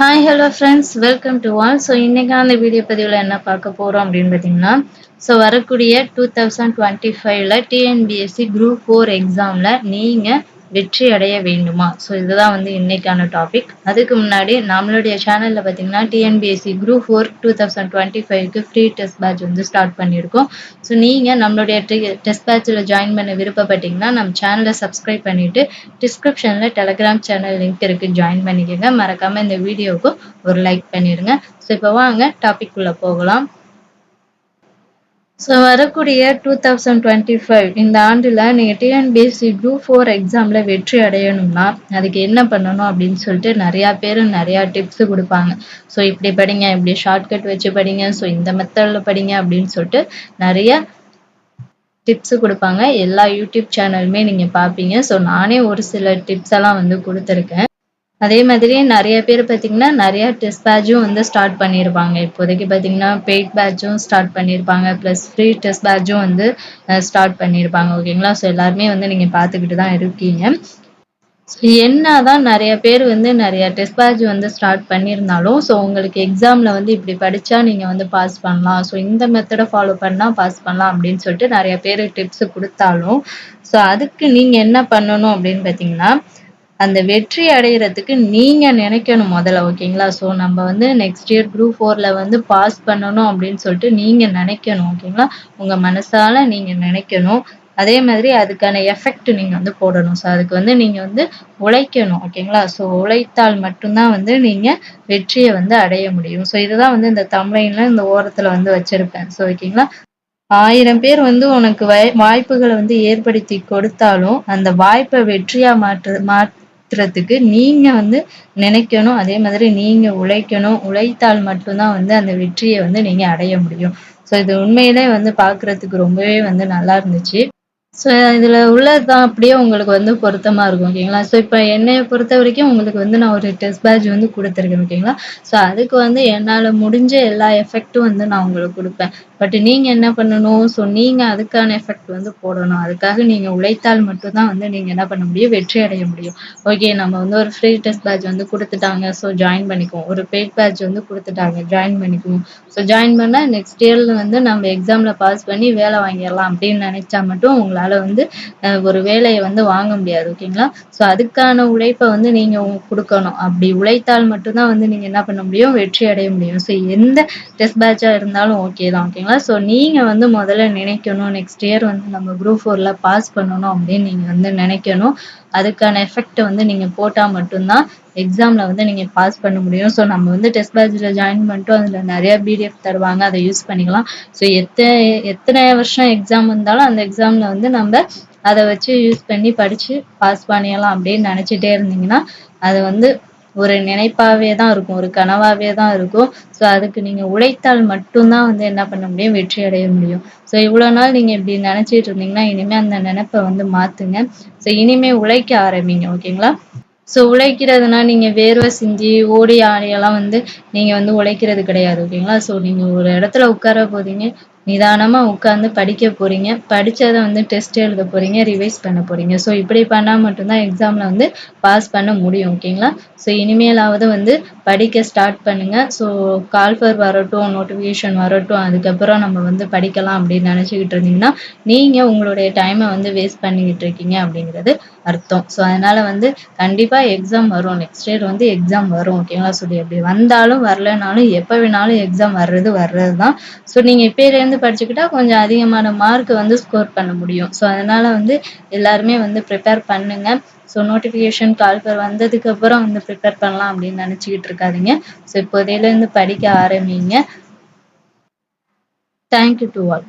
Hi hello friends welcome to all. So இன்றைக்கான video பதிவில் என்ன பார்க்க போகிறோம் அப்படின்னு பார்த்தீங்கன்னா, ஸோ வரக்கூடிய 2025ல் டிஎன்பிஎஸ்சி குரூப் 4 எக்ஸாமில் நீங்கள் வெற்றி அடைய வேண்டுமா? ஸோ இதுதான் வந்து இன்றைக்கான டாபிக். அதுக்கு முன்னாடி நம்மளுடைய சேனலில் பார்த்தீங்கன்னா டிஎன்பிஎஸ்சி குரூப் 4 2025க்கு ஃப்ரீ டெஸ்ட் பேட்ச் வந்து ஸ்டார்ட் பண்ணியிருக்கோம். ஸோ நீங்கள் நம்மளுடைய டெஸ்ட் பேட்சில் ஜாயின் பண்ண விருப்பப்பட்டீங்கன்னா நம்ம சேனலை சப்ஸ்கிரைப் பண்ணிவிட்டு டிஸ்கிரிப்ஷனில் டெலகிராம் சேனல் லிங்க் இருக்குது, ஜாயின் பண்ணிக்கோங்க. மறக்காமல் இந்த வீடியோவுக்கு ஒரு லைக் பண்ணிடுங்க. ஸோ இப்போ வாங்க டாபிக் உள்ள போகலாம். ஸோ வரக்கூடிய 2025 இந்த ஆண்டில் நீங்கள் டிஎன்பிஎஸ்சி குரூப் 4 எக்ஸாமில் வெற்றி அடையணும்னா அதுக்கு என்ன பண்ணணும் அப்படின்னு சொல்லிட்டு நிறையா பேர் நிறையா டிப்ஸ் கொடுப்பாங்க. ஸோ இப்படி படிங்க, இப்படி ஷார்ட்கட் வச்சு படிங்க, ஸோ இந்த மெத்தடில் படிங்க அப்படின்னு சொல்லிட்டு நிறைய டிப்ஸ் கொடுப்பாங்க. எல்லா யூடியூப் சேனலுமே நீங்கள் பார்ப்பீங்க. ஸோ நானே ஒரு சில டிப்ஸ் எல்லாம் வந்து கொடுத்துருக்கேன். அதே மாதிரி நிறைய பேர் பார்த்தீங்கன்னா நிறைய டெஸ்ட் பேட்சும் வந்து ஸ்டார்ட் பண்ணியிருப்பாங்க. இப்போதைக்கு பார்த்தீங்கன்னா பெய்ட் பேட்சும் ஸ்டார்ட் பண்ணியிருப்பாங்க, ப்ளஸ் ஃப்ரீ டெஸ்ட் பேட்சும் வந்து ஸ்டார்ட் பண்ணியிருப்பாங்க. ஓகேங்களா? ஸோ எல்லாருமே வந்து நீங்கள் பார்த்துக்கிட்டு தான் இருக்கீங்க. என்னதான் நிறைய பேர் வந்து நிறைய டெஸ்ட் பேட்ச் வந்து ஸ்டார்ட் பண்ணியிருந்தாலும் ஸோ உங்களுக்கு எக்ஸாமில் வந்து இப்படி படித்தா நீங்கள் வந்து பாஸ் பண்ணலாம், ஸோ இந்த மெத்தடை ஃபாலோ பண்ணால் பாஸ் பண்ணலாம் அப்படின்னு சொல்லிட்டு நிறைய பேர் டிப்ஸ் கொடுத்தாலும் ஸோ அதுக்கு நீங்கள் என்ன பண்ணணும் அப்படின்னு பார்த்தீங்கன்னா, அந்த வெற்றி அடைகிறதுக்கு நீங்கள் நினைக்கணும் முதல்ல. ஓகேங்களா? ஸோ நம்ம வந்து நெக்ஸ்ட் இயர் குரூப் 4ல் வந்து பாஸ் பண்ணணும் அப்படின்னு சொல்லிட்டு நீங்கள் நினைக்கணும். ஓகேங்களா? உங்கள் மனசால் நீங்கள் நினைக்கணும். அதே மாதிரி அதுக்கான எஃபெக்ட் நீங்கள் வந்து போடணும். ஸோ அதுக்கு வந்து நீங்கள் வந்து உழைக்கணும். ஓகேங்களா? ஸோ உழைத்தால் மட்டும்தான் வந்து நீங்கள் வெற்றியை வந்து அடைய முடியும். ஸோ இதுதான் வந்து இந்த தம்ப்லைனில் இந்த ஓரத்தில் வந்து வச்சுருப்பேன். ஸோ ஓகேங்களா? 1000 பேர் வந்து உனக்கு வாய்ப்புகளை வந்து ஏற்படுத்தி கொடுத்தாலும் அந்த வாய்ப்பை வெற்றியா மாற்றுறதுக்கு நீங்க வந்து நினைக்கணும். அதே மாதிரி நீங்க உழைக்கணும். உழைத்தால் மட்டும்தான் வந்து அந்த வெற்றியை வந்து நீங்க அடைய முடியும். ஸோ இது உண்மையிலே வந்து பார்க்கறதுக்கு ரொம்பவே வந்து நல்லா இருந்துச்சு. ஸோ இதில் உள்ளதுதான் அப்படியே உங்களுக்கு வந்து பொருத்தமாக இருக்கும். ஓகேங்களா? ஸோ இப்போ என்னைய பொறுத்த வரைக்கும் உங்களுக்கு வந்து நான் ஒரு டெஸ்ட் பேட்ச் வந்து கொடுத்துருக்கேன். ஓகேங்களா? ஸோ அதுக்கு வந்து என்னால் முடிஞ்ச எல்லா எஃபெக்ட்டும் வந்து நான் உங்களுக்கு கொடுப்பேன். பட் நீங்கள் என்ன பண்ணணும்? ஸோ நீங்கள் அதுக்கான எஃபெக்ட் வந்து போடணும். அதுக்காக நீங்கள் உழைத்தால் மட்டும்தான் வந்து நீங்கள் என்ன பண்ண முடியும்? வெற்றி அடைய முடியும். ஓகே, நம்ம வந்து ஒரு ஃப்ரீ டெஸ்ட் பேட்ச் வந்து கொடுத்துட்டாங்க, ஸோ ஜாயின் பண்ணிக்குவோம். ஒரு பெய்ட் பேட்ச் வந்து கொடுத்துட்டாங்க, ஜாயின் பண்ணிக்குவோம். ஸோ ஜாயின் பண்ணால் நெக்ஸ்ட் இயரில் வந்து நம்ம எக்ஸாமில் பாஸ் பண்ணி வேலை வாங்கிடலாம் அப்படின்னு நினச்சா மட்டும் உங்களால் வந்து ஒரு வேலையை வந்து வாங்க முடியாது. ஓகேங்களா? ஸோ அதுக்கான உழைப்பை வந்து நீங்கள் கொடுக்கணும். அப்படி உழைத்தால் மட்டும்தான் வந்து நீங்கள் என்ன பண்ண முடியும்? வெற்றி அடைய முடியும். ஸோ எந்த டெஸ்ட் பேட்சாக இருந்தாலும் ஓகே தான். ஓகேங்களா? ஸோ நீங்கள் வந்து முதல்ல நினைக்கணும், நெக்ஸ்ட் இயர் வந்து நம்ம குரூப் 4ல் பாஸ் பண்ணணும் அப்படின்னு நீங்கள் வந்து நினைக்கணும். அதுக்கான எஃபெக்டை வந்து நீங்கள் போட்டால் மட்டும்தான் எக்ஸாமில் வந்து நீங்கள் பாஸ் பண்ண முடியும். ஸோ நம்ம வந்து டெஸ்ட் பேட்சில் ஜாயின் பண்ணிட்டோம், அதில் நிறையா பிடிஎஃப் தருவாங்க, அதை யூஸ் பண்ணிக்கலாம். ஸோ எத்தனை வருஷம் எக்ஸாம் வந்தாலும் அந்த எக்ஸாமில் வந்து நம்ம அதை வச்சு யூஸ் பண்ணி படித்து பாஸ் பண்ணிடலாம் அப்படின்னு நினச்சிட்டே இருந்தீங்கன்னா அது வந்து ஒரு நினைப்பாகவே தான் இருக்கும், ஒரு கனவாகவே தான் இருக்கும். ஸோ அதுக்கு நீங்கள் உழைத்தால் மட்டும்தான் வந்து என்ன பண்ண முடியும்? வெற்றி அடைய முடியும். ஸோ இவ்வளோ நாள் நீங்கள் இப்படி நினச்சிட்டு இருந்தீங்கன்னா இனிமேல் அந்த நினைப்பை வந்து மாற்றுங்க. ஸோ இனிமேல் உழைக்க ஆரம்பிங்க. ஓகேங்களா? ஸோ உழைக்கிறதுனா நீங்கள் வேர்வை சிந்தி ஓடி ஆடியெல்லாம் வந்து நீங்கள் வந்து உழைக்கிறது கிடையாது. ஓகேங்களா? ஸோ நீங்கள் ஒரு இடத்துல உட்கார போகிறீங்க, நிதானமாக உட்காந்து படிக்க போகிறீங்க, படித்ததை வந்து டெஸ்ட் எழுத போகிறீங்க, ரிவைஸ் பண்ண போகிறீங்க. ஸோ இப்படி பண்ணால் மட்டும்தான் எக்ஸாமில் வந்து பாஸ் பண்ண முடியும். ஓகேங்களா? ஸோ இனிமேலாவது வந்து படிக்க ஸ்டார்ட் பண்ணுங்கள். ஸோ கால்ஃபர் வரட்டும், நோட்டிஃபிகேஷன் வரட்டும், அதுக்கப்புறம் நம்ம வந்து படிக்கலாம் அப்படின்னு நினச்சிக்கிட்டு இருந்தீங்கன்னா நீங்கள் உங்களுடைய டைமை வந்து வேஸ்ட் பண்ணிக்கிட்டு இருக்கீங்க அப்படிங்கிறது அர்த்தம். ஸோ அதனால் வந்து கண்டிப்பாக எக்ஸாம் வரும், நெக்ஸ்ட் இயர் வந்து எக்ஸாம் வரும். ஓகேங்களா? சொல்லி அப்படி வந்தாலும் வரலைனாலும் எப்போ வேணாலும் எக்ஸாம் வர்றது தான். ஸோ நீங்கள் இப்போலேருந்து படிச்சுக்கிட்டா கொஞ்சம் அதிகமான மார்க் வந்து ஸ்கோர் பண்ண முடியும். ஸோ அதனால் வந்து எல்லாருமே வந்து ப்ரிப்பேர் பண்ணுங்கள். ஸோ நோட்டிஃபிகேஷன் கால்ஃபர் வந்ததுக்கப்புறம் வந்து ப்ரிப்பேர் பண்ணலாம் அப்படின்னு நினச்சிக்கிட்டு இருக்காதீங்க. ஸோ இப்போதையிலேருந்து படிக்க ஆரம்பிங்க. Thank you to all.